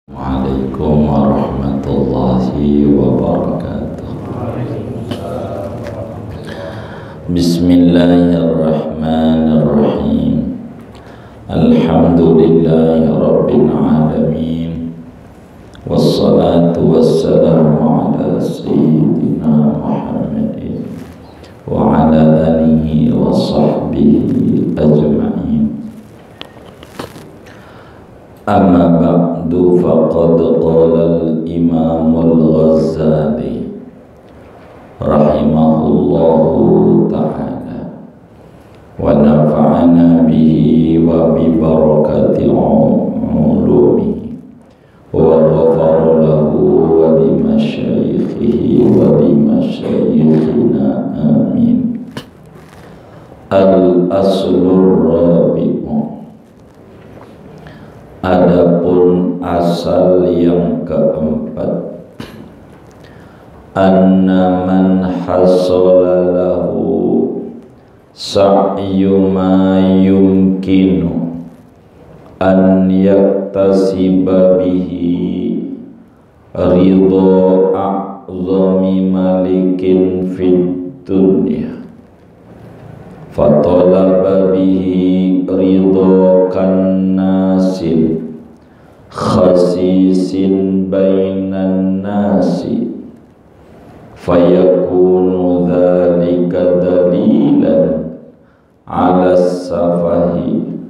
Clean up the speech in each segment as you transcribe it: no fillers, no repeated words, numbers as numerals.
Waalaikumsalam warahmatullahi wabarakatuh. Bismillahirrahmanirrahim. Alhamdulillahi rabbil alamin. Wassalatu wassalamu ala sayyidina Muhammadin wa ala alihi wa sahbihi ajma'in. Amma ba'du faqad qala al-Imam al-Ghazali rahimahullahu ta'ala wa nafa'ana bihi wa bi barakati ulumihi wa ghafara lahu wa li masyaikhihi wa li masyaikhina amin. Al-aslur rabi'u, adapun asal yang keempat, anna man hasala lahu sa'yu ma yumkinu an yaktasiba bihi ridha a'zami malikin fid dunya fatalaba bihi ridha kannasin khasisin bainan nasi fayakunu dhalika dalilan ala safahi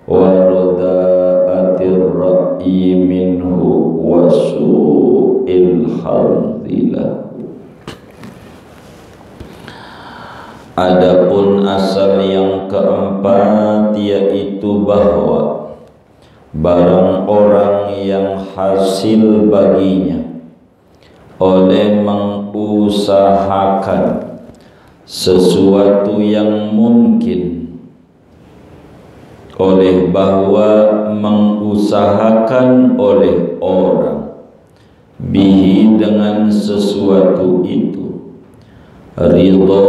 wa rada'atir ra'yi minhu wa su'il hardilah. Adapun asal yang keempat, yaitu bahwa barang orang yang hasil baginya oleh mengusahakan sesuatu yang mungkin, oleh bahwa mengusahakan oleh orang bihi dengan sesuatu itu ridha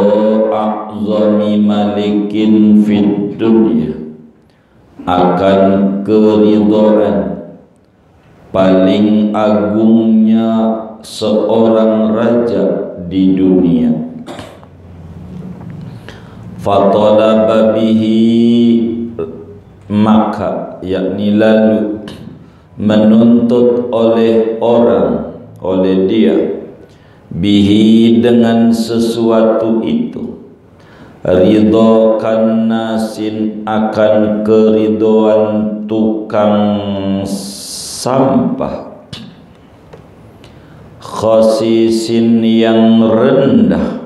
a'zami malikin fid dunya, akan keridhaan paling agungnya seorang raja di dunia, fatalaba bihi, maka yakni lalu menuntut oleh orang, oleh dia, bihi dengan sesuatu itu, ridho kannasin, akan keridhoan tukang sampah, khasisin yang rendah,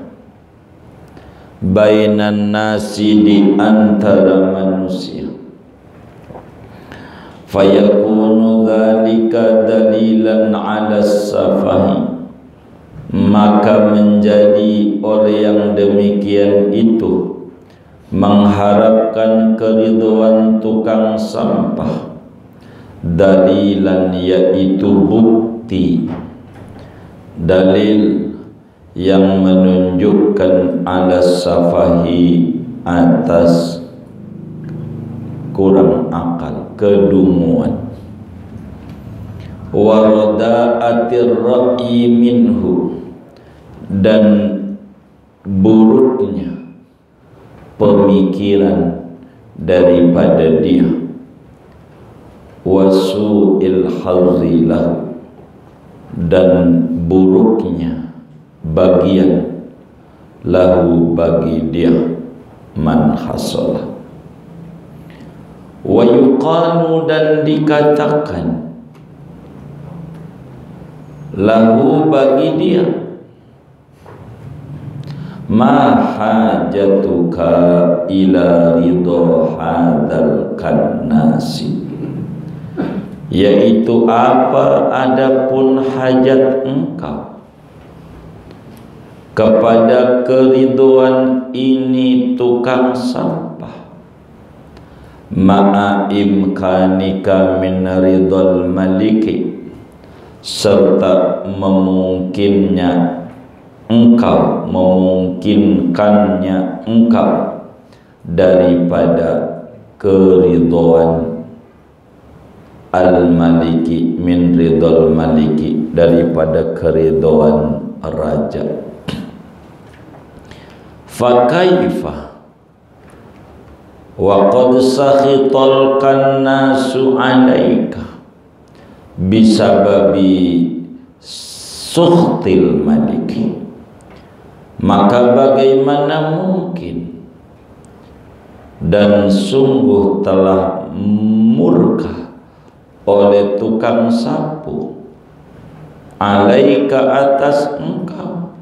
bainan nasi, di antara manusia, fayakunu dhalika dalilan ala safahi, maka menjadi oleh yang demikian itu mengharapkan keridhaan tukang sampah, dalilan yaitu bukti, dalil yang menunjukkan ala safahi, atas kurang akal, kedunguan, warada'atir ra'yi minhu, dan buruknya pemikiran daripada dia, wasu'il hazilah, dan buruknya bagian lahu, bagi dia, man hasalah. Wa yuqalu, dan dikatakan, lahu, bagi dia, ma hajatuka ila ridha hadzal kannasi, yaitu apa adapun hajat engkau kepada keridhaan ini tukang sampah, ma'a imkanika min ridhal maliki, serta memungkinkannya engkau daripada keridhaan al-maliki min ridhal maliki, daripada keridhaan raja. Fa kaifa wa qad sakhital kannasu alaika bisababi sukhtil maliki, maka bagaimana mungkin dan sungguh telah murka oleh tukang sapu alaika atas engkau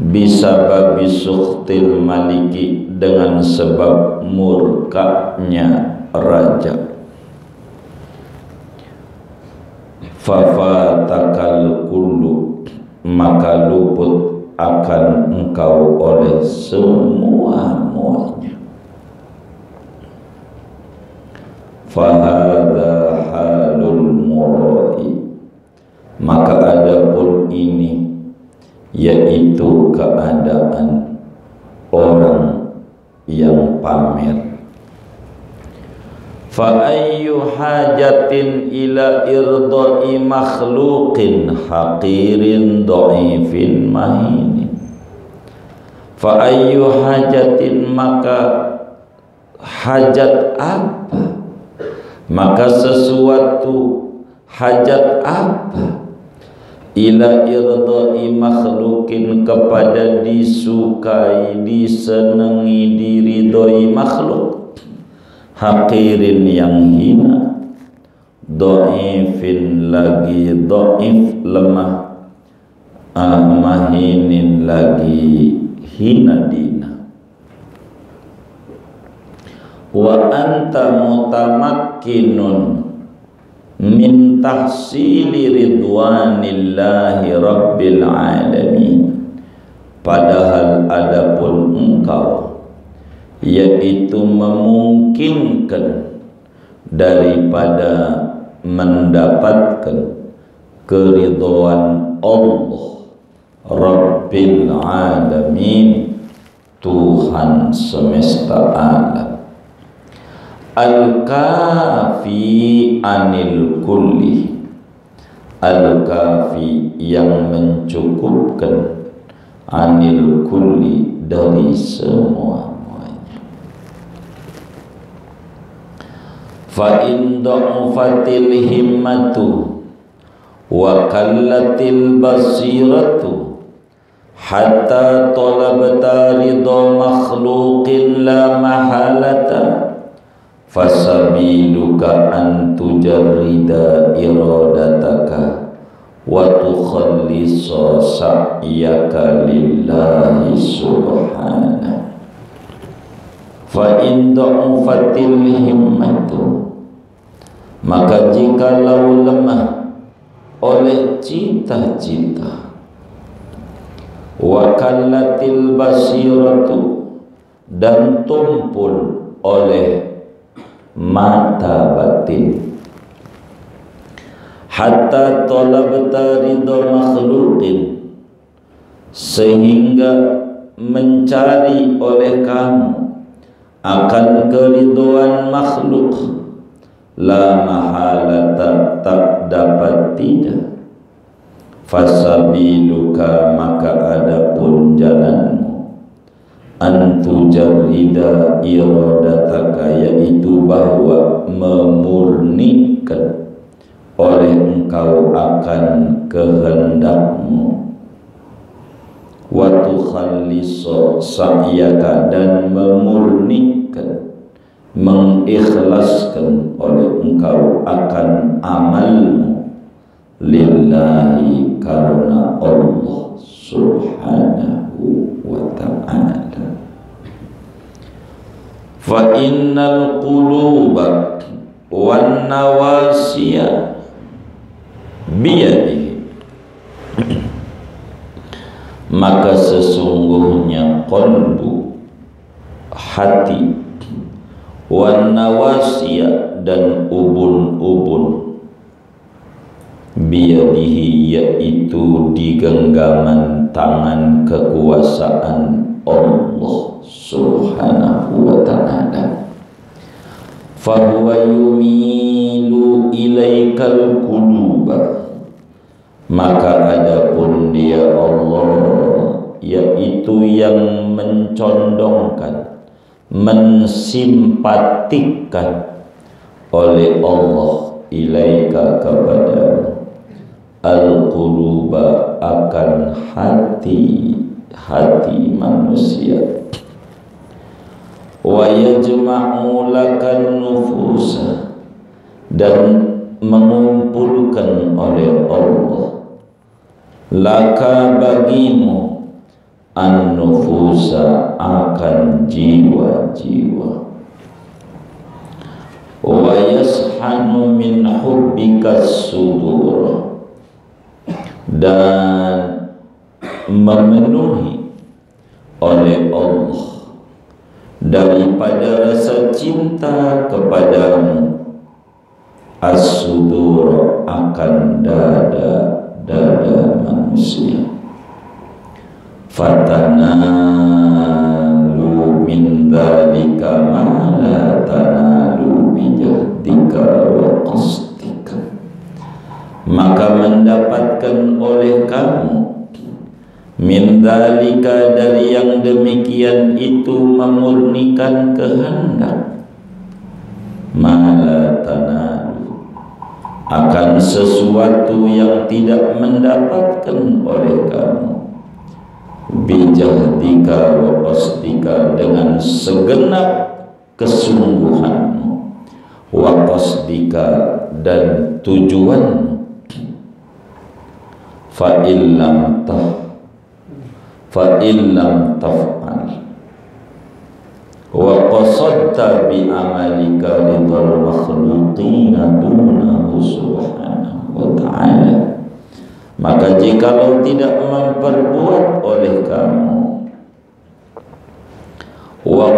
bisababi sukhtil maliki, dengan sebab murkanya raja. Fafatakal kullu, maka luput akan engkau oleh semua-muanya. Fahadha halul murai, maka adapun ini yaitu keadaan orang yang pamer. Fa ayyu hajatin ila irdai makhluqin haqirin dhaifin mahin. Fa ayyu hajatin, maka hajat apa, maka sesuatu hajat apa, ila irdai makhluqin, kepada disukai, disenangi, diridhoi makhluk, haqirin yang hina, dhaifin lagi dhaif lemah, mahinin lagi hina dina. Wa anta mutamakkinun min tahsili ridwanillahi rabbil alamin, padahal adapun engkau yaitu memungkinkan daripada mendapatkan keridhaan Allah Rabbil Alamin, Tuhan semesta alam. Al-kafi anil kulli, al-kafi yang mencukupkan, anil kulli dari semua. Fa in dha'ufatil himmatu wa kallatil basiratu hatta talabta ridha makhluqin la mahalata, fasabiluka an tujarrida iradataka wa tukhallisa sa'yaka lillahi subhanahu. Fa in dha'ufatil himmatu, maka jikalau lemah oleh cita-cita, wa kallatil basiratu, dan tumpul oleh mata batin, hatta talabta ridha makhluqin, sehingga mencari oleh kamu akan keridhaan makhluk, la mahalata, tak dapat tidak, fasabiluka, maka adapun jalanmu, antujarrida iradataka, yaitu bahwa memurnikan oleh engkau akan kehendakmu, wa tukhallisa sa'yaka, dan memurnikan, mengikhlaskan oleh engkau akan amalmu, lillahi, karena Allah subhanahu wa ta'ala. Fa innal quluba wan nawasiya biyadihi, maka sesungguhnya qalbu, hati, wan nawasiya, dan ubun-ubun, biyadihi, yaitu di genggaman tangan kekuasaan Allah subhanahu wa ta'ala. fahuwa yumilu ilaikal quluba, maka adapun dia Allah yaitu yang mencondongkan, mensimpatikan oleh Allah ilaika kepada al-quluba akan hati-hati manusia, wa yajma'u lakan nufusa, dan mengumpulkan oleh Allah laka bagimu an-nufusa akan jiwa-jiwa, wa yashanu min hubbika sudur, dan memenuhi oleh Allah daripada rasa cinta kepadamu as-sudur akan dada manusia. Fatanalu min dzalika ma la tanalu bijahdika wa qasdika, maka mendapatkan oleh kamu min dzalika dari yang demikian itu memurnikan kehendak, ma la tanalu akan sesuatu yang tidak mendapatkan oleh kamu bijahdika wa qasdika dengan segenap kesungguhanmu, wa qasdika dan tujuanmu, fa illam taf'al wa qasadta bi amalika ridal makhluqina dunahu subhanahu wa ta'ala, maka jikalau tidak memperbuat oleh kamu wa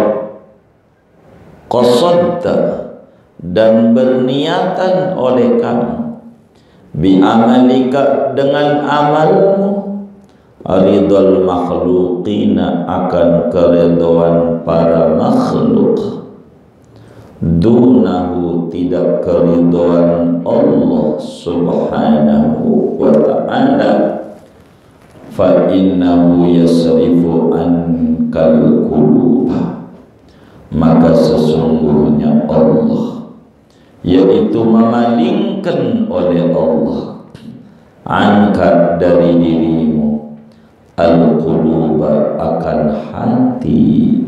qasadta dan berniatan oleh kamu bi amalika dengan amalmu ridal makhluqina akan keridhaan para makhluk, dunahu tidak keridhaan Allah subhanahu wa ta'ala, fa innahu yasrifu ankal quluba, maka sesungguhnya Allah yaitu memalingkan oleh Allah angkat dari dirimu al-quluba akan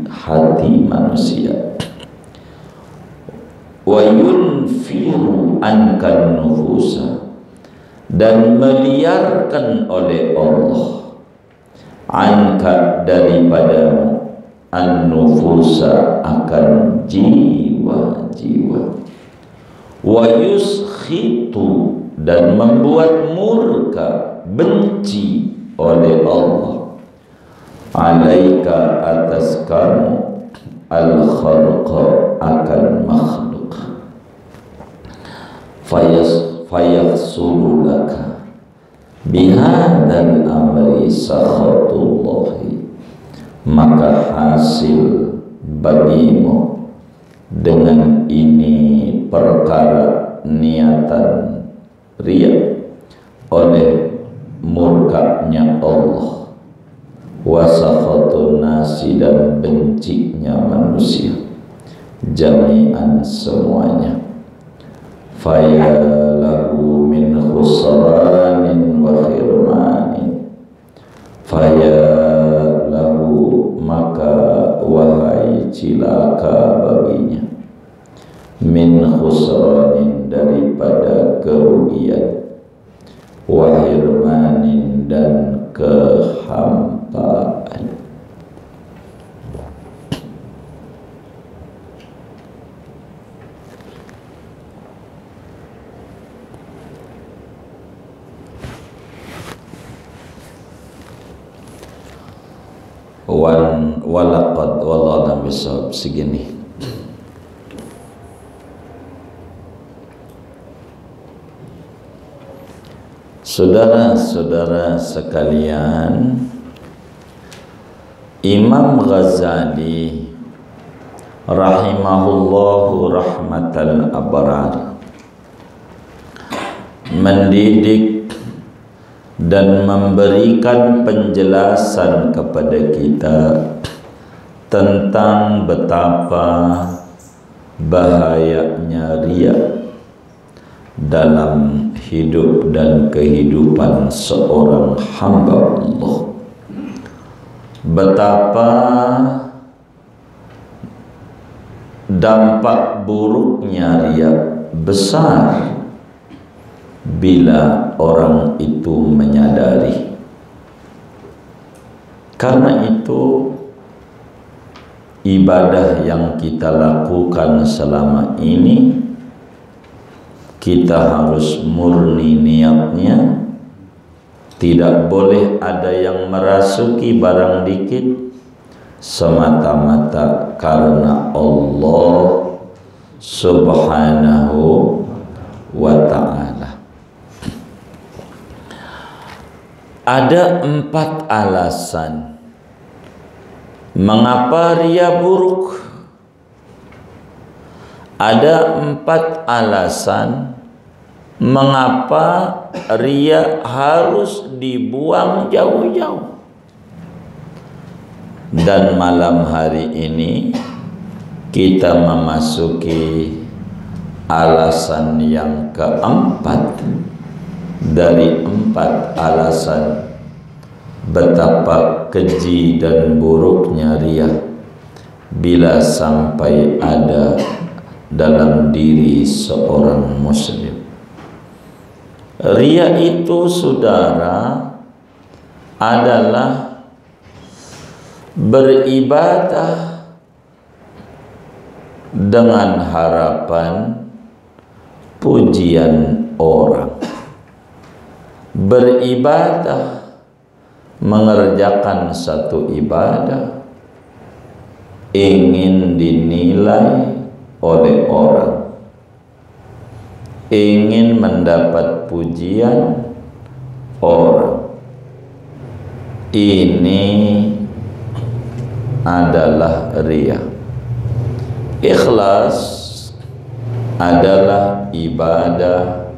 hati manusia, wa yunfiru ankan nufusa dan meliarkan oleh Allah angkat daripadamu an-nufusa akan jiwa-jiwa, wa yuskhitu dan membuat murka benci oleh Allah alaika atas kamu al-khalqa akan makhluk, fayahsulu laka bihadzal amri sakhatullahi, maka hasil bagimu dengan ini perkara niatan riya oleh murkanya Allah, wasakhatun nasi dan bencinya manusia jami'an semuanya, fayalahu min khusranin wa khirmanin, fayalahu maka wahai cilaka baginya, min khusranin daripada kerugian, wahirmanin dan kehampaan. Walaqad wallahu bisawab segini. Saudara-saudara sekalian, Imam Ghazali rahimahullahu rahmatal abrar, mendidik dan memberikan penjelasan kepada kita tentang betapa bahayanya riya dalam hidup dan kehidupan seorang hamba Allah. Betapa dampak buruknya riya besar bila orang itu menyadari. Karena itu ibadah yang kita lakukan selama ini kita harus murni niatnya, tidak boleh ada yang merasuki barang dikit, semata-mata karena Allah Subhanahu wa ta'ala. Ada 4 alasan mengapa riya buruk. Ada 4 alasan mengapa riya harus dibuang jauh-jauh. Dan malam hari ini kita memasuki alasan yang keempat dari 4 alasan betapa keji dan buruknya riya bila sampai ada dalam diri seorang muslim. Riya itu, saudara, adalah beribadah dengan harapan pujian orang, beribadah mengerjakan satu ibadah ingin dinilai oleh orang, ingin mendapat pujian orang. Ini adalah riya. Ikhlas adalah ibadah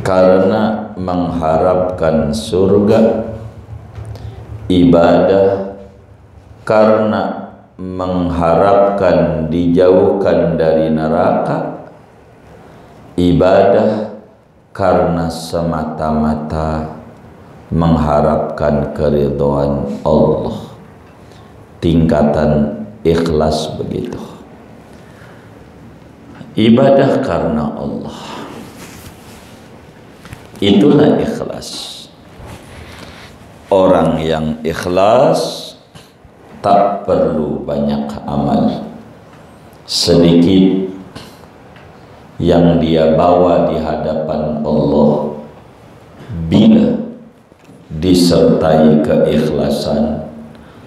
karena mengharapkan surga, ibadah karena mengharapkan dijauhkan dari neraka, ibadah karena semata-mata mengharapkan keridhaan Allah. Tingkatan ikhlas begitu. Ibadah karena Allah, itulah ikhlas. Orang yang ikhlas tak perlu banyak amal, sedikit yang dia bawa di hadapan Allah bila disertai keikhlasan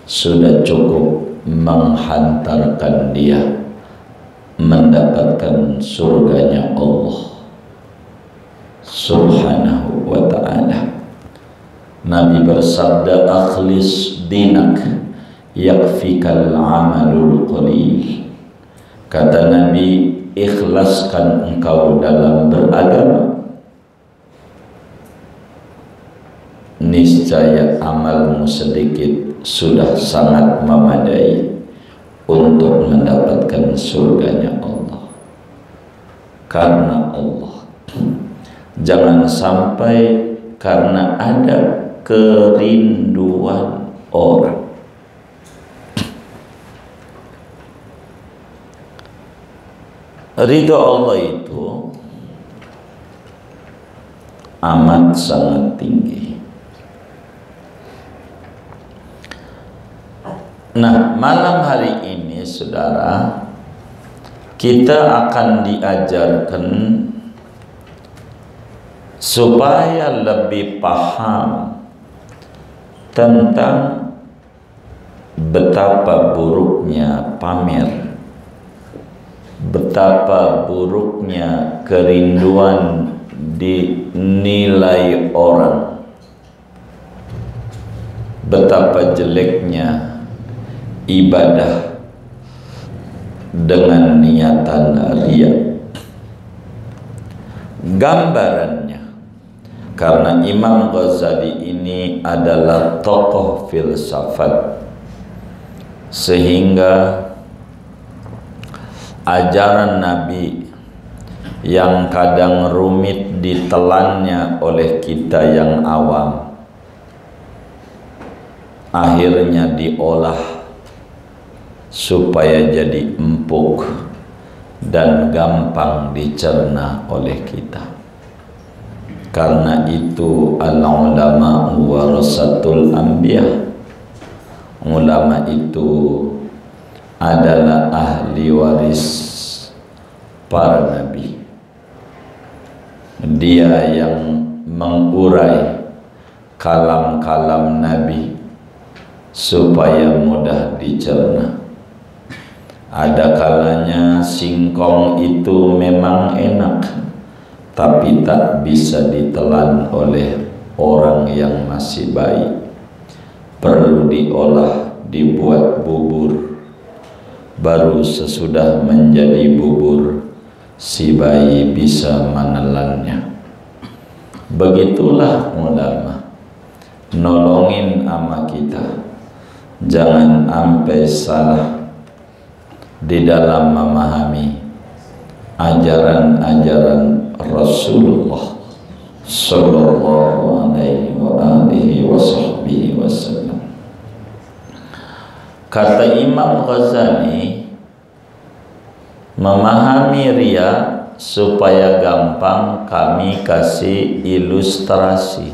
sudah cukup menghantarkan dia mendapatkan surganya Allah Subhanahu wa ta'ala. Nabi bersabda, akhlis dinak yakfikal amalul qalil. Kata Nabi, ikhlaskan engkau dalam beragama, niscaya amalmu sedikit sudah sangat memadai untuk mendapatkan surganya Allah. Karena Allah. Jangan sampai karena ada kerinduan orang. Ridho Allah itu amat sangat tinggi. Nah, malam hari ini, saudara, kita akan diajarkan supaya lebih paham tentang betapa buruknya pamer, betapa buruknya kerinduan dinilai orang, betapa jeleknya ibadah dengan niatan riya. Gambarannya, karena Imam Ghazali ini adalah tokoh filsafat, sehingga ajaran Nabi yang kadang rumit ditelannya oleh kita yang awam, akhirnya diolah supaya jadi empuk dan gampang dicerna oleh kita. Karena itu al-ulama warasatul anbiya, ulama itu adalah ahli waris para nabi. Dia yang mengurai kalam-kalam nabi supaya mudah dicerna. Ada kalanya singkong itu memang enak, tapi tak bisa ditelan oleh orang yang masih bayi. Perlu diolah, dibuat bubur. Baru sesudah menjadi bubur, si bayi bisa menelannya. Begitulah ulama, nolongin ama kita. Jangan sampai salah di dalam memahami ajaran-ajaran Rasulullah sallallahu alaihi wasallam. Kata Imam Ghazali, memahami riya supaya gampang kami kasih ilustrasi,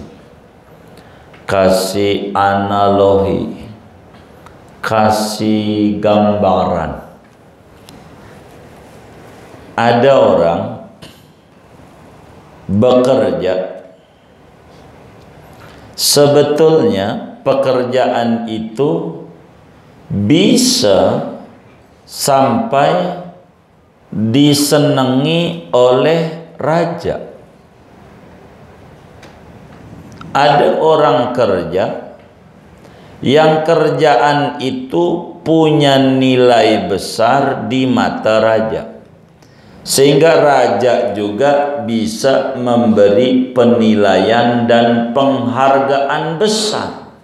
kasih analogi, kasih gambaran. Ada orang bekerja, sebetulnya pekerjaan itu bisa sampai disenangi oleh raja. Ada orang kerja yang kerjaan itu punya nilai besar di mata raja, sehingga raja juga bisa memberi penilaian dan penghargaan besar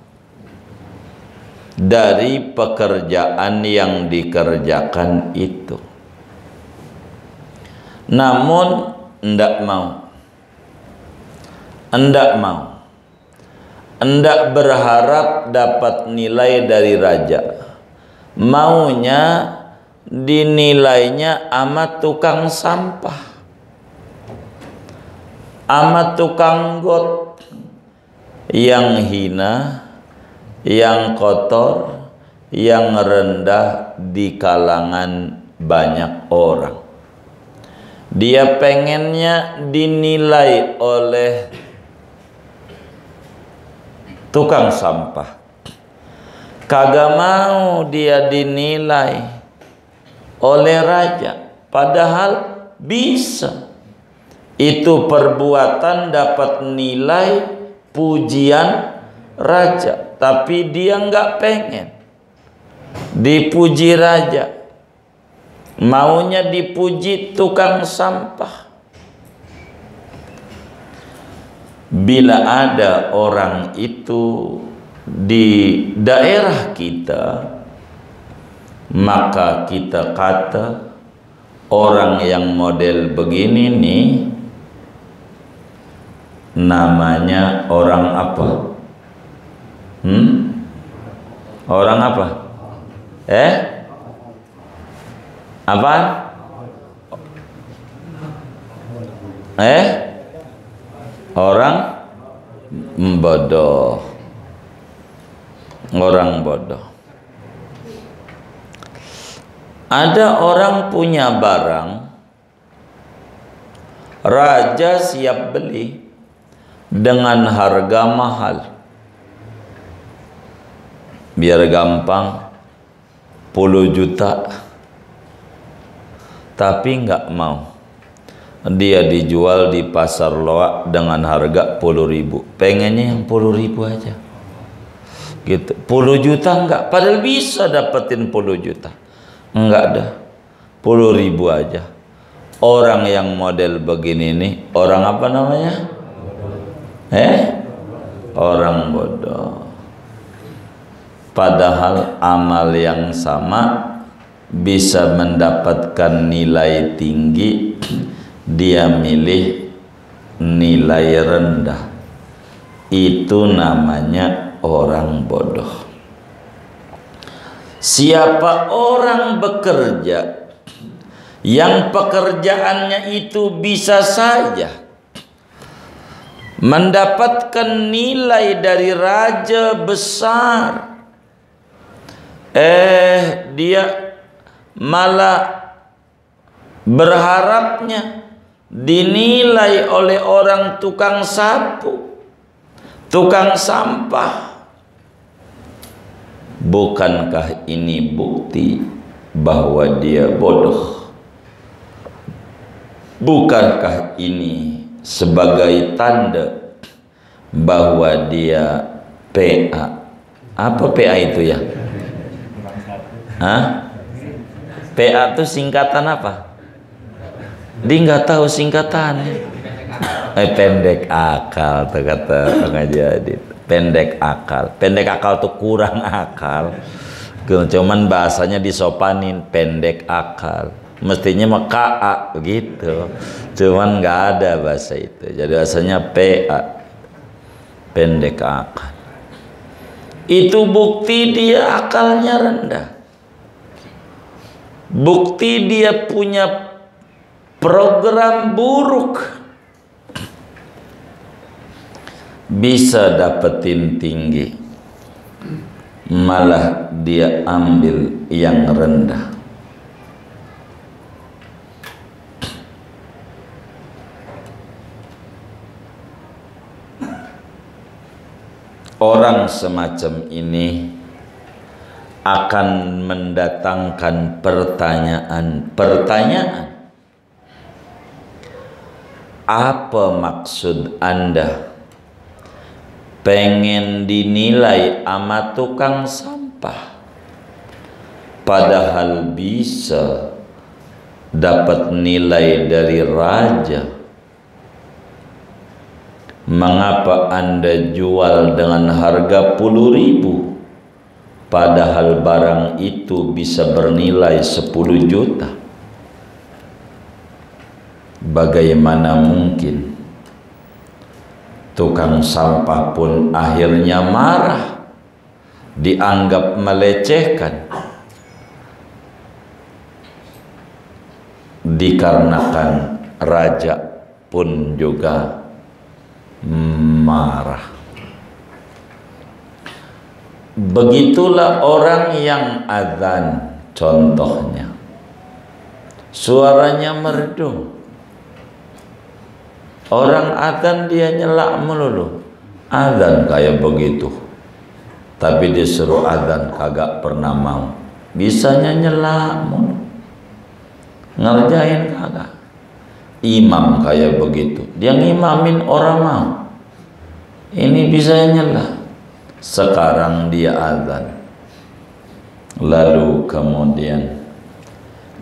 dari pekerjaan yang dikerjakan itu. Namun enggak berharap dapat nilai dari raja. Maunya dinilainya sama tukang sampah, sama tukang got, yang hina, yang kotor, yang rendah di kalangan banyak orang. Dia pengennya dinilai oleh tukang sampah, kagak mau dia dinilai oleh raja, padahal bisa. Itu perbuatan dapat nilai pujian raja, tapi dia nggak pengen dipuji raja, maunya dipuji tukang sampah. Bila ada orang itu di daerah kita, maka kita kata orang yang model begini nih namanya orang apa? Orang apa? Apa? Orang bodoh. Orang bodoh. Ada orang punya barang, raja siap beli dengan harga mahal. Biar gampang, 10 juta. Tapi nggak mau. Dia dijual di pasar loak dengan harga 10.000. Pengennya yang 10.000 aja. Gitu. 10 juta enggak, padahal bisa dapetin 10 juta. Enggak ada. 10.000 aja. Orang yang model begini nih, orang apa namanya? Orang bodoh. Padahal amal yang sama bisa mendapatkan nilai tinggi, dia milih nilai rendah. Itu namanya orang bodoh. Siapa orang bekerja yang pekerjaannya itu bisa saja mendapatkan nilai dari raja besar, dia malah berharapnya dinilai oleh orang tukang sapu, tukang sampah. Bukankah ini bukti bahwa dia bodoh? Bukankah ini sebagai tanda bahwa dia PA? Apa PA itu ya? PA itu singkatan apa? Dia nggak tahu singkatannya. Pendek akal, kata pengajar. Pendek akal tuh kurang akal. Cuman bahasanya disopanin, pendek akal. Mestinya mah KA begitu. Cuman nggak ada bahasa itu. Jadi bahasanya PA, pendek akal. Itu bukti dia akalnya rendah. Bukti dia punya program buruk. Bisa dapetin tinggi, malah dia ambil yang rendah. Orang semacam ini akan mendatangkan pertanyaan. Apa maksud Anda pengen dinilai sama tukang sampah, padahal bisa dapat nilai dari raja? Mengapa Anda jual dengan harga 10.000, padahal barang itu bisa bernilai 10 juta? Bagaimana mungkin? Tukang sampah pun akhirnya marah, dianggap melecehkan, dikarenakan raja pun juga marah. Begitulah orang yang azan, contohnya suaranya merdu. Orang adzan dia nyelak melulu, adzan kayak begitu, tapi disuruh adzan kagak pernah mau. Bisanya nyelak mulu, ngerjain kagak. Imam kayak begitu, dia ngimamin orang mau. Ini bisa nyelak. Sekarang dia adzan, lalu kemudian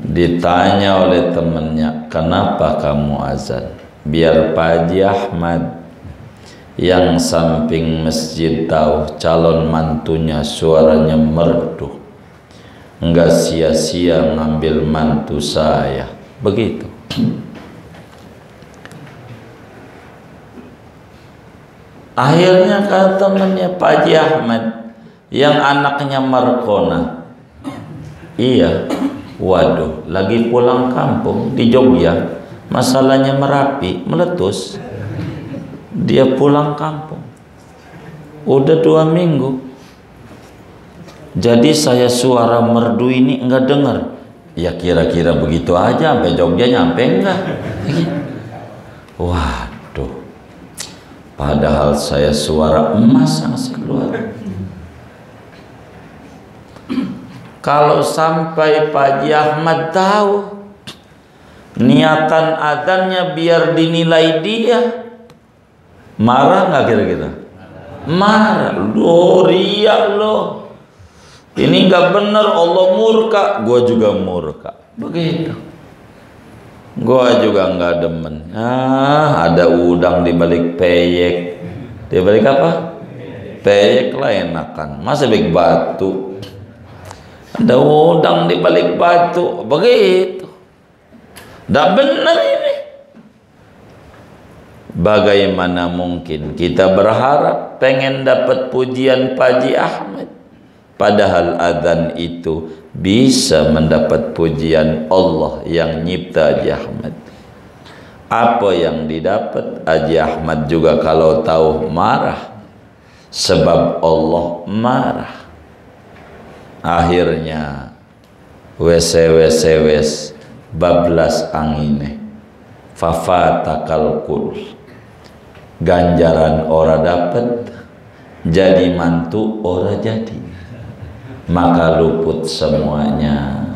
ditanya oleh temannya, kenapa kamu azan? Biar Pak Haji Ahmad yang samping masjid tahu calon mantunya suaranya merdu, enggak sia-sia ngambil mantu saya. Begitu. Akhirnya kata temannya, Pak Haji Ahmad yang anaknya Markona, iya, waduh, lagi pulang kampung di Jogja, masalahnya Merapi meletus, dia pulang kampung udah 2 minggu. Jadi saya suara merdu ini enggak dengar. Ya kira-kira begitu aja, sampai Jogja nyampe enggak? Waduh, padahal saya suara emas yang keluar. Kalau sampai Pak Haji Ahmad tahu niatan adzannya biar dinilai dia, marah nggak kira-kira? Marah. Loh, riak loh. Ini nggak benar, Allah murka, gua juga murka. Begitu. Gua juga nggak demen. Ada udang di balik peyek. Di balik apa? Peyek lah enakan. Masa balik batu? Ada udang di balik batu. Begitu. Nggak benar ini. Bagaimana mungkin kita berharap pengen dapat pujian Pak Haji Ahmad, padahal adzan itu bisa mendapat pujian Allah yang nyipta Haji Ahmad. Apa yang didapat Haji Ahmad juga kalau tahu marah, sebab Allah marah. Akhirnya wes bablas angine fafatakal kul, ganjaran ora dapat, jadi mantu ora jadi, maka luput semuanya,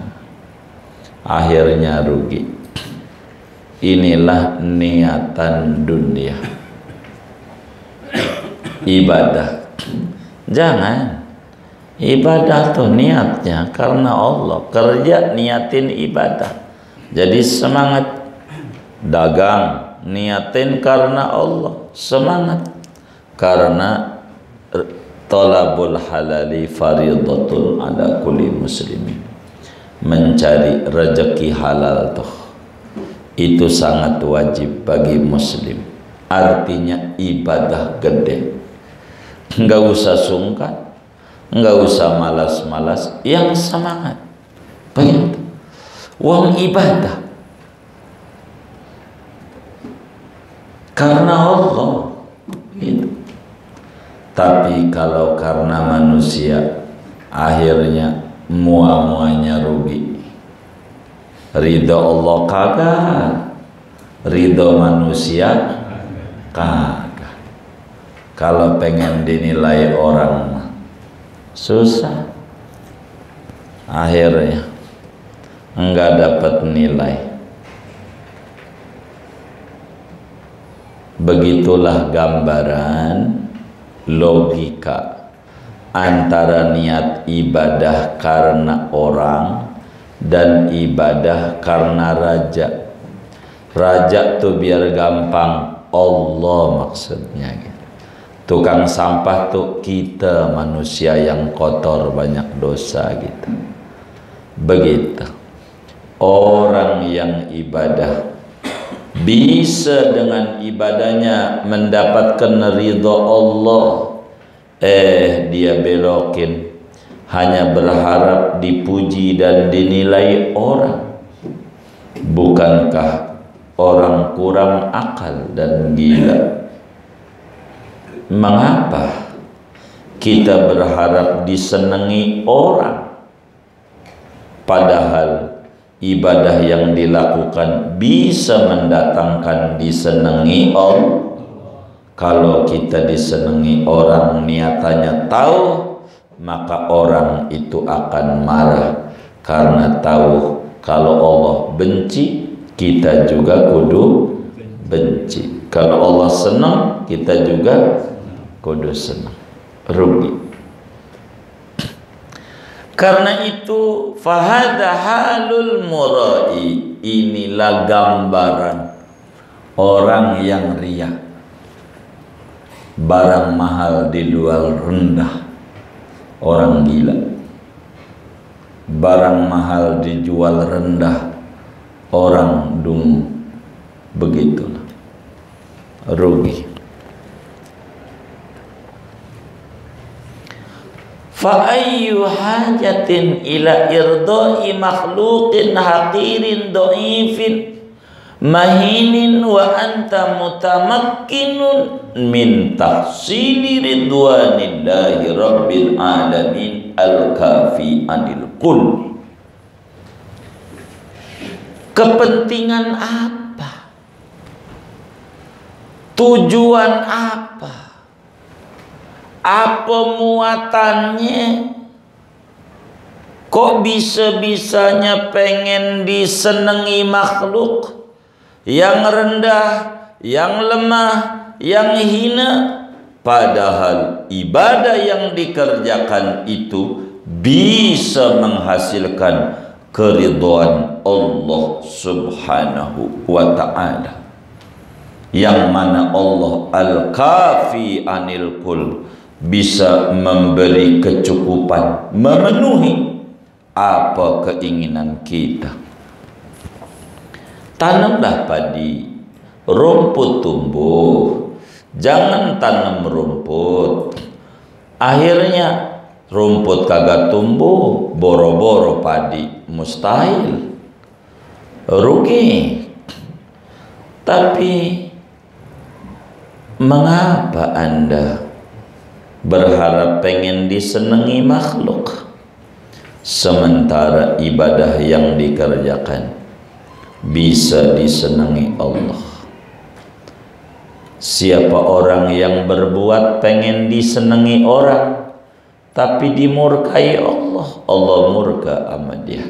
akhirnya rugi. Inilah niatan dunia. Ibadah, jangan ibadah tuh niatnya karena Allah, kerja niatin ibadah, jadi semangat. Dagang niatin karena Allah, semangat. Karena talabul halali faridatul ala kulli muslimin. Mencari rezeki halal tuh itu sangat wajib bagi muslim. Artinya ibadah gede. Enggak usah sungkan, enggak usah malas-malas, yang semangat. Begitu. Uang ibadah karena Allah itu. Tapi kalau karena manusia, akhirnya muanya rugi. Ridho Allah kagak, ridho manusia kagak. Kalau pengen dinilai orang susah, akhirnya enggak dapat nilai. Begitulah gambaran logika antara niat ibadah karena orang dan ibadah karena raja. Raja tuh biar gampang, Allah maksudnya gitu. Tukang sampah tuh kita manusia yang kotor banyak dosa gitu. Begitu. Orang yang ibadah bisa dengan ibadahnya mendapatkan ridha Allah, dia belokin, hanya berharap dipuji dan dinilai orang. Bukankah orang kurang akal dan gila? Mengapa kita berharap disenangi orang, padahal ibadah yang dilakukan bisa mendatangkan disenangi Allah? Kalau kita disenangi orang niatannya tahu, maka orang itu akan marah karena tahu kalau Allah benci, kita juga kudu benci. Kalau Allah senang, kita juga kudu senang. Rugi. Karena itu fahadha halul murai, inilah gambaran orang yang riya. Barang mahal dijual rendah, orang gila. Barang mahal dijual rendah, orang dungu. Begitulah, rugi. Fa ayyu hajatin ila irdai makhluqin haqirin dhaifin mahinin wa anta mutamakkinun min tahsili ridwanillahi rabbil alamin al-kafi anil kul. Kepentingan apa? Tujuan apa? Apa muatannya? Kok bisa-bisanya pengen disenangi makhluk yang rendah, yang lemah, yang hina, padahal ibadah yang dikerjakan itu bisa menghasilkan keridhaan Allah subhanahu wa ta'ala, yang mana Allah al-kafi anil kul, bisa memberi kecukupan, memenuhi apa keinginan kita. Tanamlah padi, rumput tumbuh. Jangan tanam rumput, akhirnya rumput kagak tumbuh, boro-boro padi, mustahil, rugi. Tapi mengapa Anda berharap pengen disenangi makhluk, sementara ibadah yang dikerjakan bisa disenangi Allah? Siapa orang yang berbuat pengen disenangi orang tapi dimurkai Allah, Allah murka sama dia.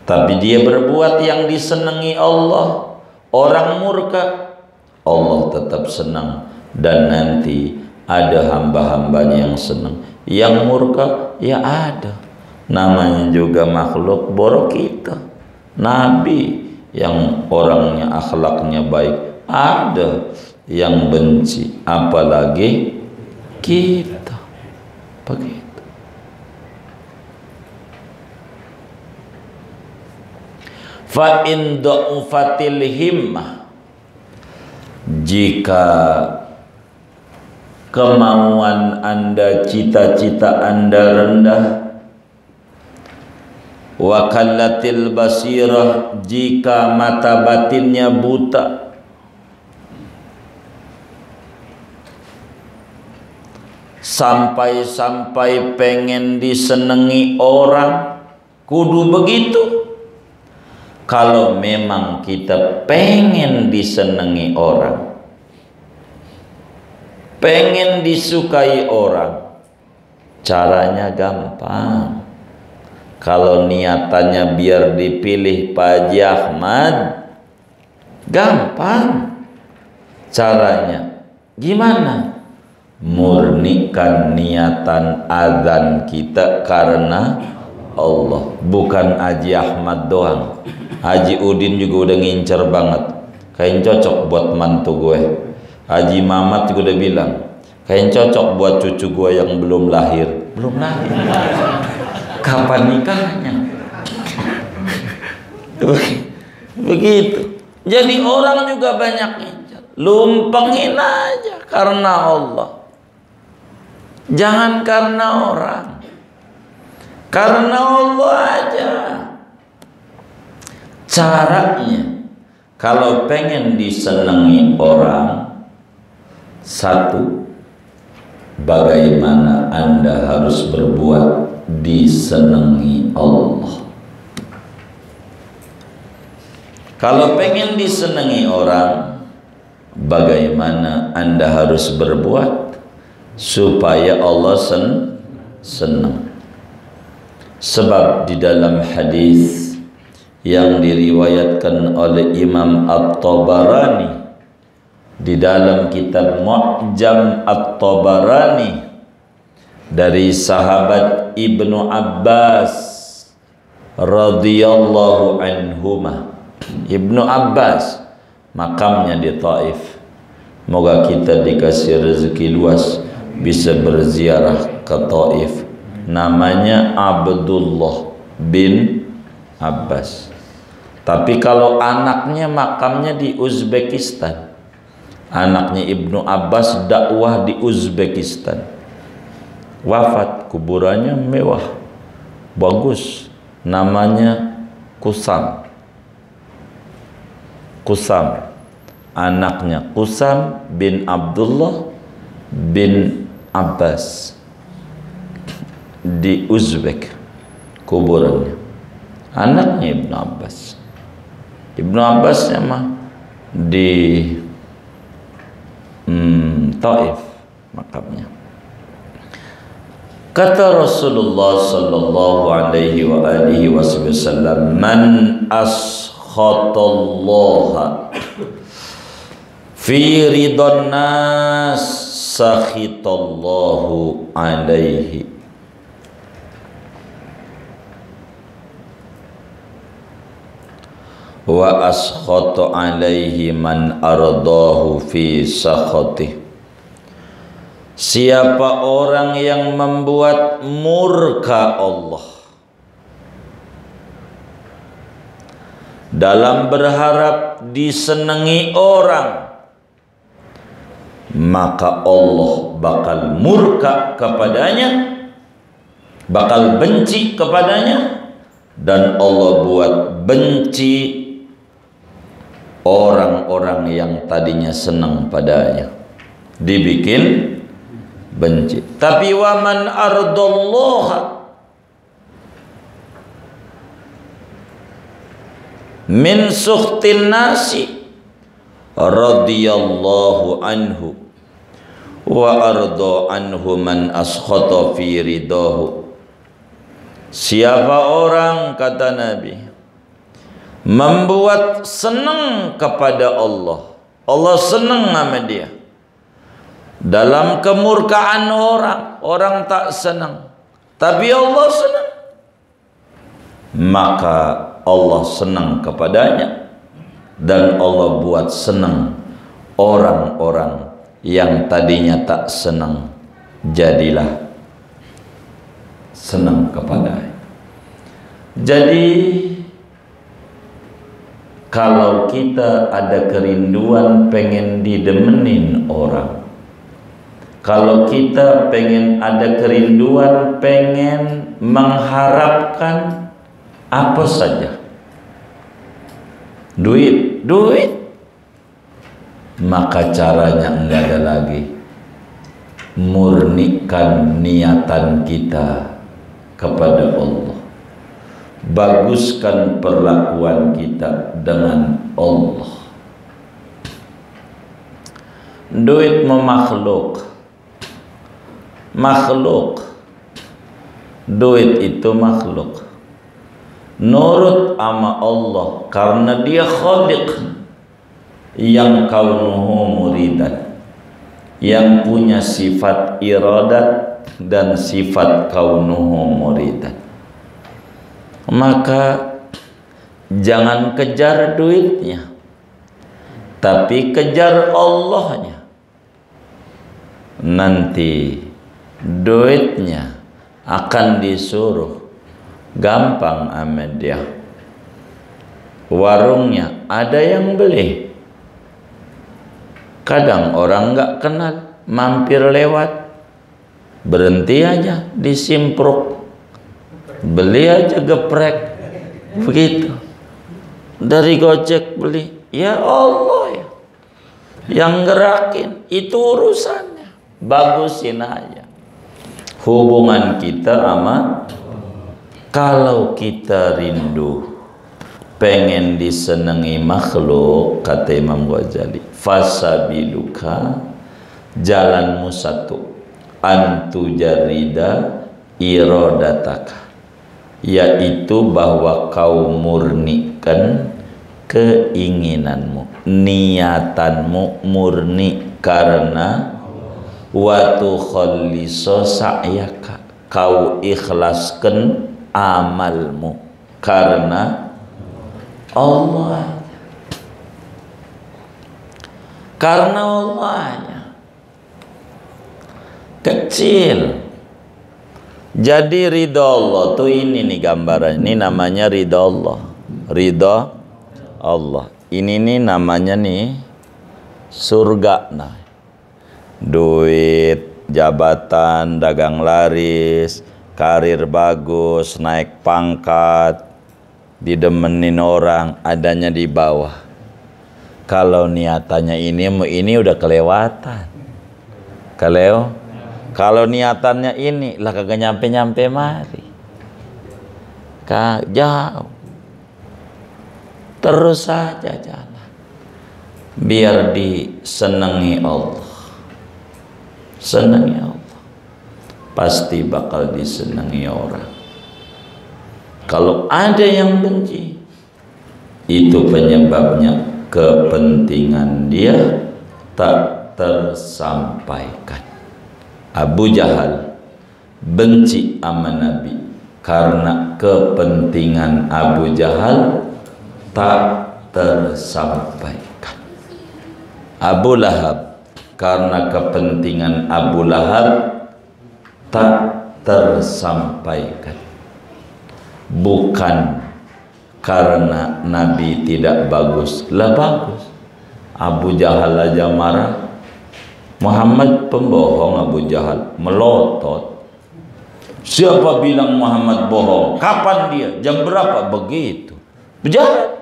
Tapi dia berbuat yang disenangi Allah, orang murka, Allah tetap senang. Dan nanti ada hamba-hambanya yang senang, yang murka ya ada. Namanya juga makhluk, boro kita. Nabi yang orangnya akhlaknya baik, ada yang benci, apalagi kita. Begitu. Fa in da'ufatil himmah, jika kemauan Anda, cita-cita Anda rendah, wa kallatil basirah, jika mata batinnya buta, sampai-sampai pengen disenangi orang, kudu begitu. Kalau memang kita pengen disenangi orang, pengen disukai orang, caranya gampang. Kalau niatannya biar dipilih Pak Haji Ahmad, gampang. Caranya gimana? Murnikan niatan azan kita karena Allah, bukan Haji Ahmad doang. Haji Udin juga udah ngincer banget, kayak cocok buat mantu gue. Haji Mamat juga udah bilang, kayak cocok buat cucu gue yang belum lahir. Belum lahir, kapan nikahnya? Begitu. Jadi orang juga banyak ngincer, lumpengin aja karena Allah. Jangan karena orang, karena Allah aja. Caranya kalau pengen disenangi orang, satu, bagaimana Anda harus berbuat disenangi Allah. Kalau pengen disenangi orang, bagaimana Anda harus berbuat supaya Allah senang. Sebab di dalam hadis yang diriwayatkan oleh Imam At-Tabarani di dalam kitab Mu'jam At-Tabarani dari sahabat Ibnu Abbas radhiyallahu anhuma. Ibnu Abbas makamnya di Taif. Moga kita dikasih rezeki luas bisa berziarah ke Taif. Namanya Abdullah bin Abbas. Tapi kalau anaknya makamnya di Uzbekistan. Anaknya Ibnu Abbas dakwah di Uzbekistan. Wafat, kuburannya mewah, bagus. Namanya Kusam. Kusam. Anaknya Kusam bin Abdullah bin Abbas di Uzbek kuburannya. Anaknya Ibnu Abbas. Ibnu Abbasnya mah di Taif makamnya. Kata Rasulullah sallallahu alaihi wa alihi wasallam, man askhatallaha fi ridon nas sakhitallahu alaihi. wa askhata alaihi man ardahu fi sakhatih. Siapa orang yang membuat murka Allah dalam berharap disenangi orang, maka Allah bakal murka kepadanya, bakal benci kepadanya, dan Allah buat benci orang-orang yang tadinya senang padanya, dibikin benci. Tapi waman ardallaha min sukhtin nasi radhiyallahu anhu wa arda anhu man askhata fi ridahu. Siapa orang, kata Nabi, membuat senang kepada Allah, Allah senang sama dia, dalam kemurkaan orang, orang tak senang, tapi Allah senang, maka Allah senang kepadanya, dan Allah buat senang orang-orang yang tadinya tak senang, jadilah senang kepadanya. Jadi kalau kita ada kerinduan pengen didemenin orang, kalau kita pengen ada kerinduan pengen mengharapkan apa saja, duit, maka caranya enggak ada lagi, murnikan niatan kita kepada Allah, baguskan perlakuan kita dengan Allah. Duit memakhluk, duit itu makhluk, nurut ama Allah karena dia khaliq yang kaunuhu muridan, yang punya sifat iradat dan sifat kaunuhu muridan. Maka jangan kejar duitnya, tapi kejar Allahnya. Nanti duitnya akan disuruh gampang sama dia. Warungnya ada yang beli, kadang orang nggak kenal, mampir lewat, berhenti aja disimpruk, beli aja geprek, begitu. Dari Gojek beli, ya Allah ya yang gerakin, itu urusannya, bagusin aja hubungan kita sama. Kalau kita rindu pengen disenangi makhluk, kata Imam Ghazali, fasabiluka, jalanmu satu, antu jarida iradataka, yaitu bahwa kau murnikan keinginanmu, niatanmu murni karena watu khalliso sa'yaka, kau ikhlaskan amalmu karena Allah, karena Allahnya. Kecil. Jadi ridha Allah tuh ini nih gambaran, ini namanya ridha Allah, ridha Allah. Ini nih namanya nih surga. Nah, duit, jabatan, dagang laris, karir bagus, naik pangkat, didemenin orang, adanya di bawah. Kalau niatannya ini udah kelewatan. Kalau niatannya ini lah kagak nyampe-nyampe mari. Jauh. Terus saja jalan. Biar disenangi Allah. Senangi Allah. Pasti bakal disenangi orang. Kalau ada yang benci, itu penyebabnya kepentingan dia tak tersampaikan. Abu Jahal benci sama Nabi karena kepentingan Abu Jahal tak tersampaikan. Abu Lahab, karena kepentingan Abu Lahab tak tersampaikan, bukan karena Nabi tidak bagus. Lah bagus. Abu Jahal aja marah. Muhammad pembohong. Abu Jahal melotot. Siapa bilang Muhammad bohong? Kapan dia? Jam berapa? Begitu. Jahat.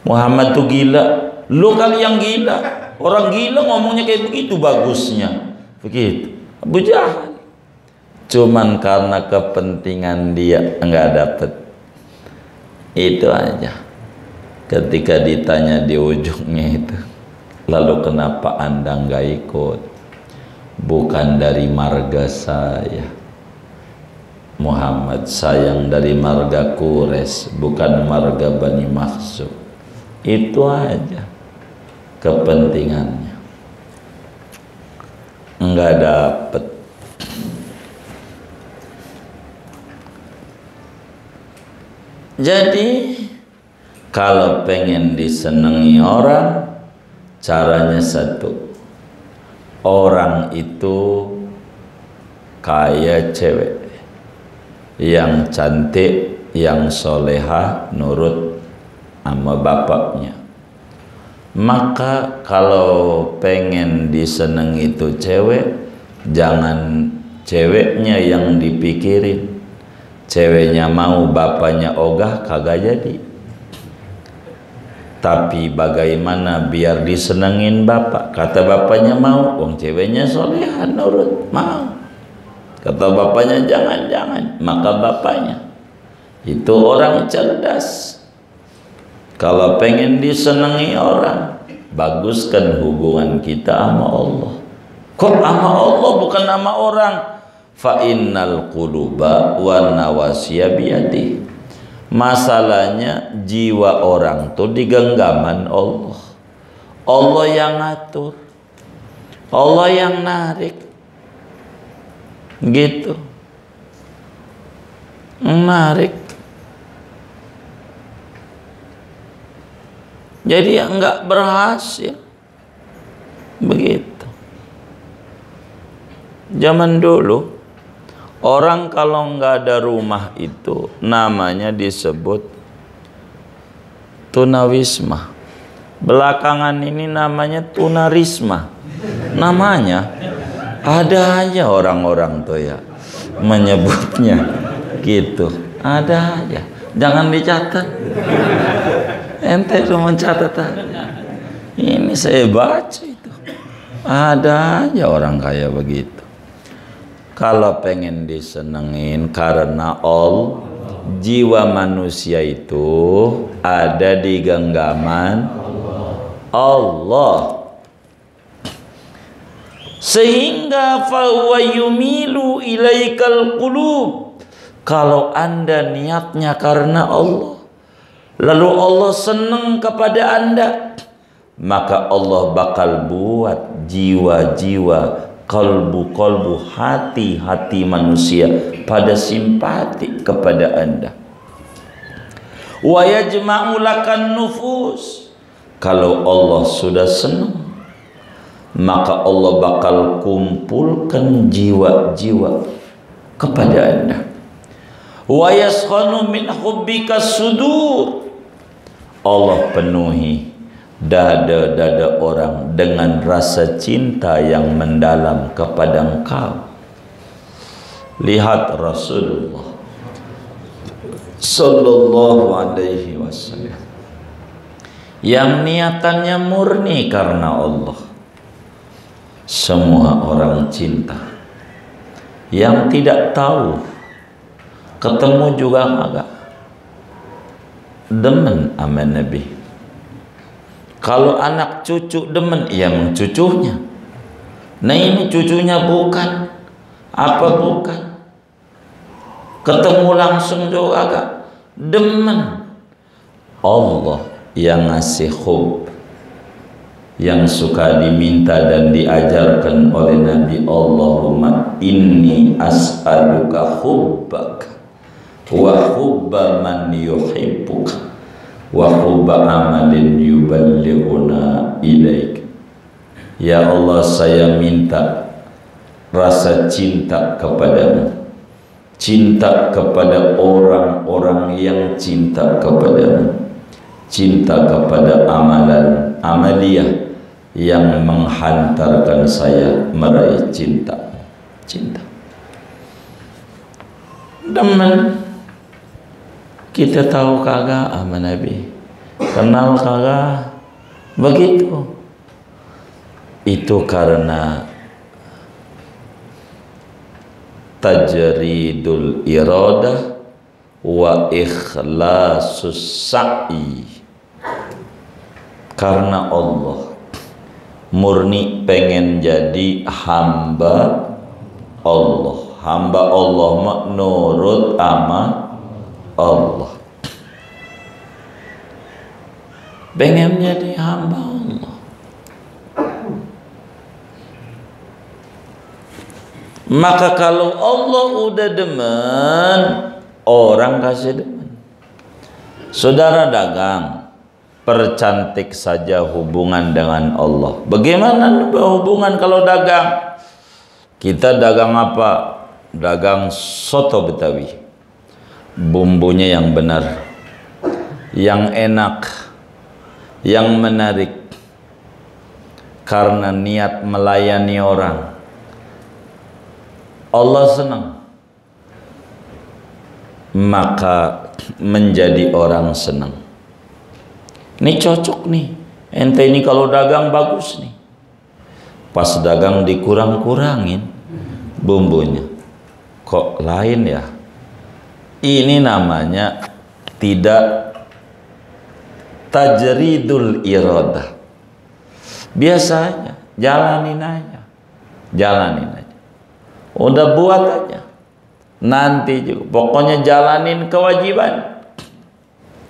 Muhammad tuh gila. Lu kali yang gila. Orang gila ngomongnya kayak begitu bagusnya. Begitu. Abu Jahal. Cuman karena kepentingan dia enggak dapat. Itu aja. Ketika ditanya di ujungnya itu, lalu kenapa Anda enggak ikut? Bukan dari marga saya. Muhammad sayang dari marga Quraisy, bukan marga Bani Makhzum. Itu aja kepentingannya. Enggak dapet. Jadi kalau pengen disenangi orang, caranya satu. Orang itu kayak cewek yang cantik, yang soleha, nurut sama bapaknya. Maka kalau pengen disenangi itu cewek, jangan ceweknya yang dipikirin. Ceweknya mau, bapaknya ogah, kagak jadi. Tapi bagaimana biar disenengin bapak? Kata bapaknya mau, wong ceweknya soleha, nurut, mau. Kata bapaknya jangan-jangan, maka bapaknya itu orang cerdas. Kalau pengen disenangi orang, baguskan hubungan kita sama Allah. Kok sama Allah bukan sama orang? Fa innal quluba wan nawasiya biyadi. Masalahnya jiwa orang tuh di genggaman Allah. Allah yang ngatur, Allah yang narik, gitu, narik. Jadi enggak berhasil. Begitu. Zaman dulu orang kalau enggak ada rumah itu namanya disebut tunawisma. Belakangan ini namanya tunarisma. Namanya ada aja orang-orang tuh ya menyebutnya gitu. Ada aja. Jangan dicatat. Ente tuh mencatat aja. Ini saya baca itu. Ada aja orang kayak begitu. Kalau pengen disenengin karena Allah, jiwa manusia itu ada di genggaman Allah. Sehingga fahuwa yumilu ilaikal qulub. Kalau Anda niatnya karena Allah, lalu Allah senang kepada Anda, maka Allah bakal buat jiwa-jiwa, kalbu-kalbu, hati-hati manusia pada simpati kepada Anda. Wa yajma'u lakan nufus. Kalau Allah sudah senang, maka Allah bakal kumpulkan jiwa-jiwa kepada Anda. Wa yaskhanu min hubbika sudur. Allah penuhi dada-dada orang dengan rasa cinta yang mendalam kepada engkau. Lihat Rasulullah sallallahu alaihi wasallam yang niatannya murni karena Allah. Semua orang cinta. Yang tidak tahu, ketemu juga agak demen sama Nabi. Kalau anak cucu demen, ya cucunya. Nah ini cucunya bukan. Apa bukan? Ketemu langsung juga agak demen. Allah yang ngasih hub, yang suka diminta dan diajarkan oleh Nabi. Allahumma inni as'aluka hubbaka wa hubba man yuhibbuka. wa hubba amalin yuballighuna ilaik. Ya Allah, saya minta rasa cinta kepadamu, cinta kepada orang-orang yang cinta kepadamu, cinta kepada amalan amaliyah yang menghantarkan saya meraih cinta. Demen. Kita tahu kagak sama Nabi, kenal kagak, begitu. Itu karena tajridul iradah wa ikhlasus sa'i. Karena Allah murni pengen jadi hamba Allah. Hamba Allah menurut ama Allah. Pengen jadi hamba Allah. Maka kalau Allah udah demen, orang kasih demen. Saudara dagang, percantik saja hubungan dengan Allah. Bagaimana hubungan kalau dagang? Kita dagang apa? Dagang soto Betawi, bumbunya yang benar, yang enak, yang menarik, karena niat melayani orang. Allah senang, maka menjadi orang senang. Ini cocok nih, ente ini kalau dagang bagus nih. Pas dagang dikurang-kurangin bumbunya, kok lain ya? Ini namanya tidak tajridul iradah. Biasanya jalanin aja. Udah buat aja. Nanti juga pokoknya jalanin kewajiban.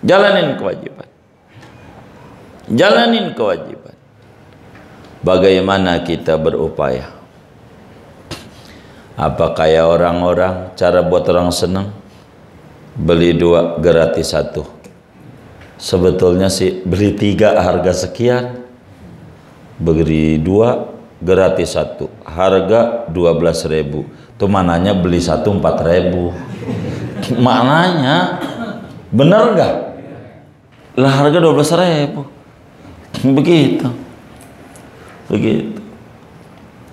Jalanin kewajiban. Bagaimana kita berupaya? Apa kayak orang-orang cara buat orang senang? Beli 2 gratis 1. Sebetulnya sih beli 3 harga sekian, beli 2 gratis 1 harga 12.000. Tuh mananya beli 1 4.000? Maknanya bener nggak? Lah harga 12.000. Begitu.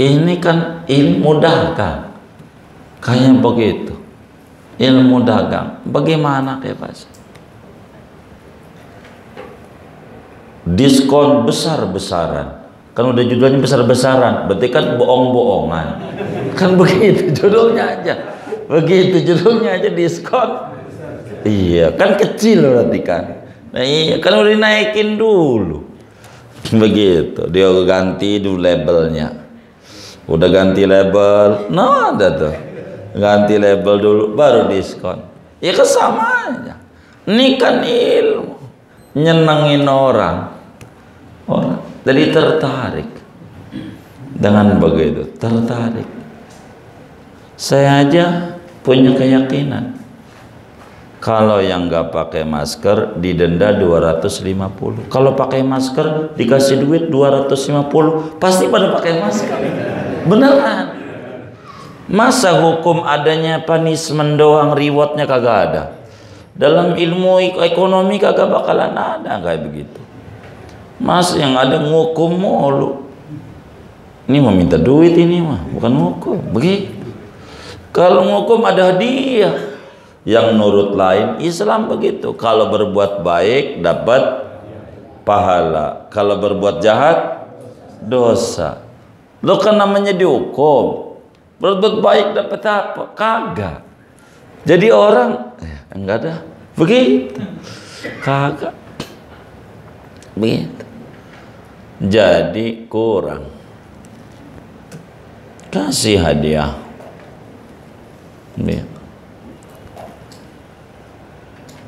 Ini kan ilmu dagang. Kayak begitu. Ilmu dagang. Bagaimana kayak Pak? Diskon besar-besaran. Kan udah judulnya besar-besaran, berarti kan bohong-bohongan. Kan begitu judulnya aja. Begitu judulnya aja, diskon. Iya, kan kecil berarti kan. Nah, iya, kan udah dinaikin dulu. Begitu, dia ganti dulu labelnya. Udah ganti label, nah ada tuh. Ganti label dulu, baru diskon. Ya kesama aja. Ini kan ilmu. Nyenengin orang. Jadi tertarik. Dengan begitu, tertarik. Saya aja punya keyakinan. Kalau yang nggak pakai masker didenda 250. Kalau pakai masker dikasih duit 250. Pasti pada pakai masker. Beneran. Masa hukum adanya punishment doang, rewardnya kagak ada? Dalam ilmu ekonomi kagak bakalan ada kayak begitu. Mas yang ada ngukum mulu. Ini mau minta duit ini mah, bukan ngukum. Begitu. Kalau ngukum ada hadiah. Yang nurut lain, Islam begitu. Kalau berbuat baik dapat pahala. Kalau berbuat jahat dosa. Lo kan namanya dihukum. Berbuat baik dapat apa? Kagak. Jadi orang enggak ada. Begitu. Kagak. Begitu. Jadi kurang. Kasih hadiah. Begitu.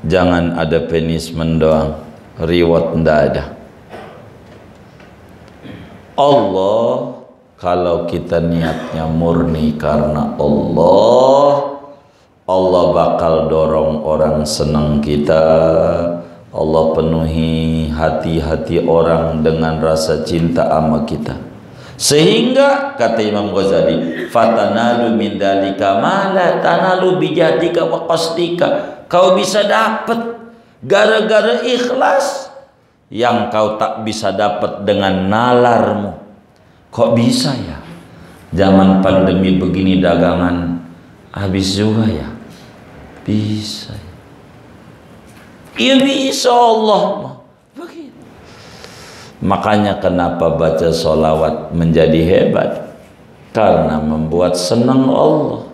Jangan ada punishment doang, reward ndak ada. Allah, kalau kita niatnya murni karena Allah, Allah bakal dorong orang senang kita, Allah penuhi hati-hati orang dengan rasa cinta sama kita, sehingga kata Imam Ghazali, fatanalu min dalika ma la tanalu bijahdika wa qasdika. Kau bisa dapat gara-gara ikhlas yang kau tak bisa dapat dengan nalarmu. Kok bisa ya? Zaman pandemi begini dagangan habis juga ya? Bisa ya? Iya bisa Allah. Begitu. Makanya kenapa baca sholawat menjadi hebat? Karena membuat senang Allah.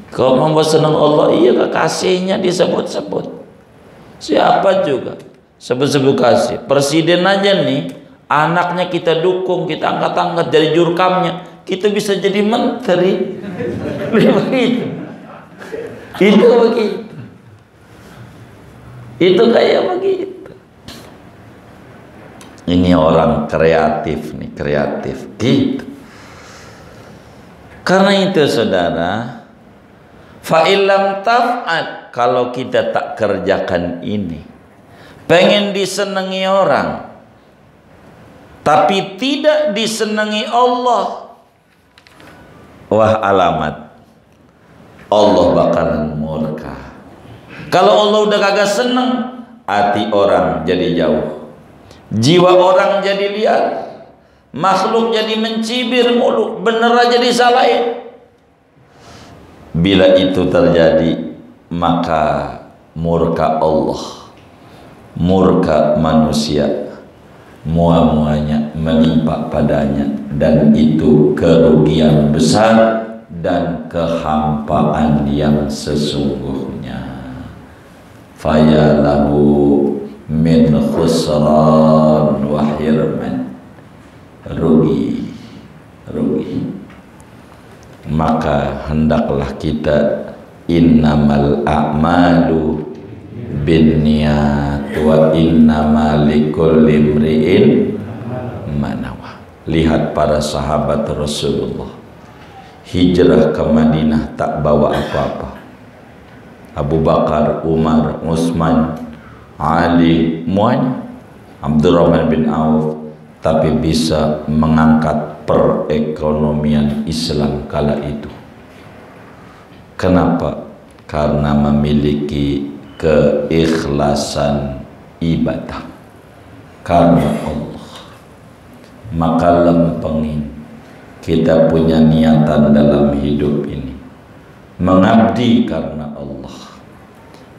Kalau membuat senang Allah, iya kekasihnya disebut-sebut. Siapa juga sebut-sebut kasih. Presiden aja nih, anaknya kita dukung, kita angkat-angkat dari jurkamnya, kita bisa jadi menteri. Begitu. Itu begitu. Itu kayak begitu. Ini orang kreatif nih, kreatif gitu. Karena itu saudara, fa'ilam taf'at, kalau kita tak kerjakan ini, pengen disenangi orang tapi tidak disenangi Allah, wah alamat Allah bakalan murka. Kalau Allah udah kagak seneng, hati orang jadi jauh, jiwa orang jadi liar, makhluk jadi mencibir mulu, bener aja disalahin. Bila itu terjadi, maka murka Allah, murka manusia, mua-muanya menimpa padanya, dan itu kerugian besar dan kehampaan yang sesungguhnya. Fayalahu min khusran wa hirman, rugi. Maka hendaklah kita, innamal a'malu binniyat wa innamal likulli imri'in ma nawa. Lihat para sahabat Rasulullah hijrah ke Madinah tak bawa apa-apa. Abu Bakar, Umar, Utsman, Ali, semuanya, Abdurrahman bin Auf, tapi bisa mengangkat perekonomian Islam kala itu. Kenapa? Karena memiliki keikhlasan ibadah karena Allah. Maka lempengin kita punya niatan dalam hidup ini, mengabdi karena Allah,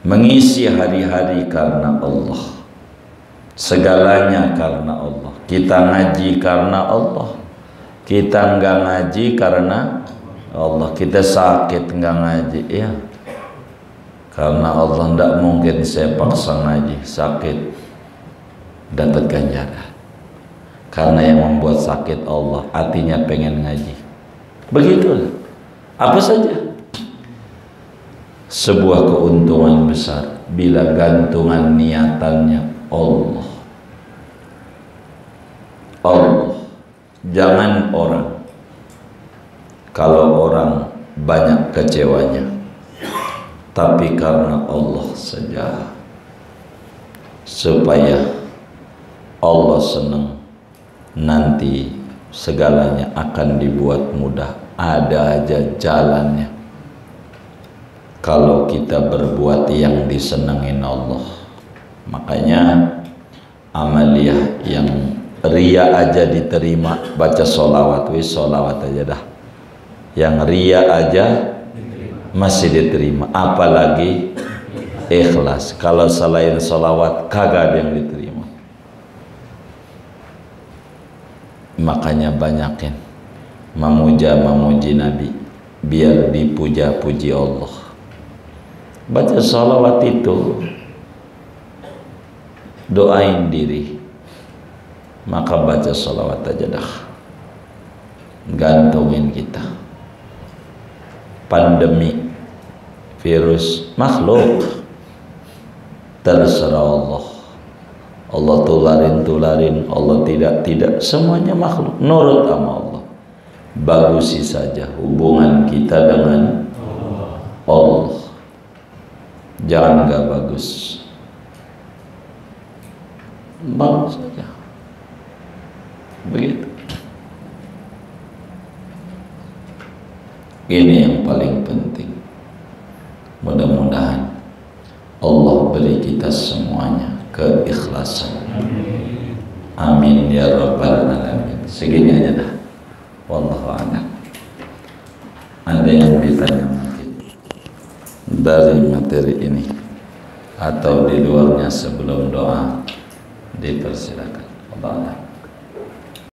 mengisi hari-hari karena Allah, segalanya karena Allah. Kita ngaji karena Allah, kita enggak ngaji karena Allah. Kita sakit enggak ngaji, ya karena Allah. Enggak mungkin saya paksa ngaji, sakit dapat ganjaran. Karena yang membuat sakit Allah, hatinya pengen ngaji. Begitulah. Apa saja sebuah keuntungan besar bila gantungan niatannya Allah. Allah, jangan orang. Kalau orang banyak kecewanya, tapi karena Allah saja, supaya Allah senang, nanti segalanya akan dibuat mudah. Ada aja jalannya kalau kita berbuat yang disenengin Allah. Makanya amaliyah yang ria aja diterima, baca sholawat, wis sholawat aja dah. Yang ria aja masih diterima, apalagi ikhlas. Kalau selain sholawat kagak ada yang diterima. Makanya banyakin memuji Nabi biar dipuja-puji Allah. Baca sholawat itu, doain diri, maka baca sholawat aja dah. Gantungin kita. Pandemi, virus, makhluk, terserah Allah. Allah tularin, Allah tidak, semuanya makhluk, nurut sama Allah. Bagusi saja hubungan kita dengan Allah. Jangan gak bagus. mau saja. Begitu. Ini yang paling penting. Mudah-mudahan Allah beri kita semuanya keikhlasan. Amin ya rabbal alamin. Segini aja dah. Wallahu a'lam. Ada yang ditanya mungkin dari materi ini atau di luarnya sebelum doa, dipersilakan. Allah.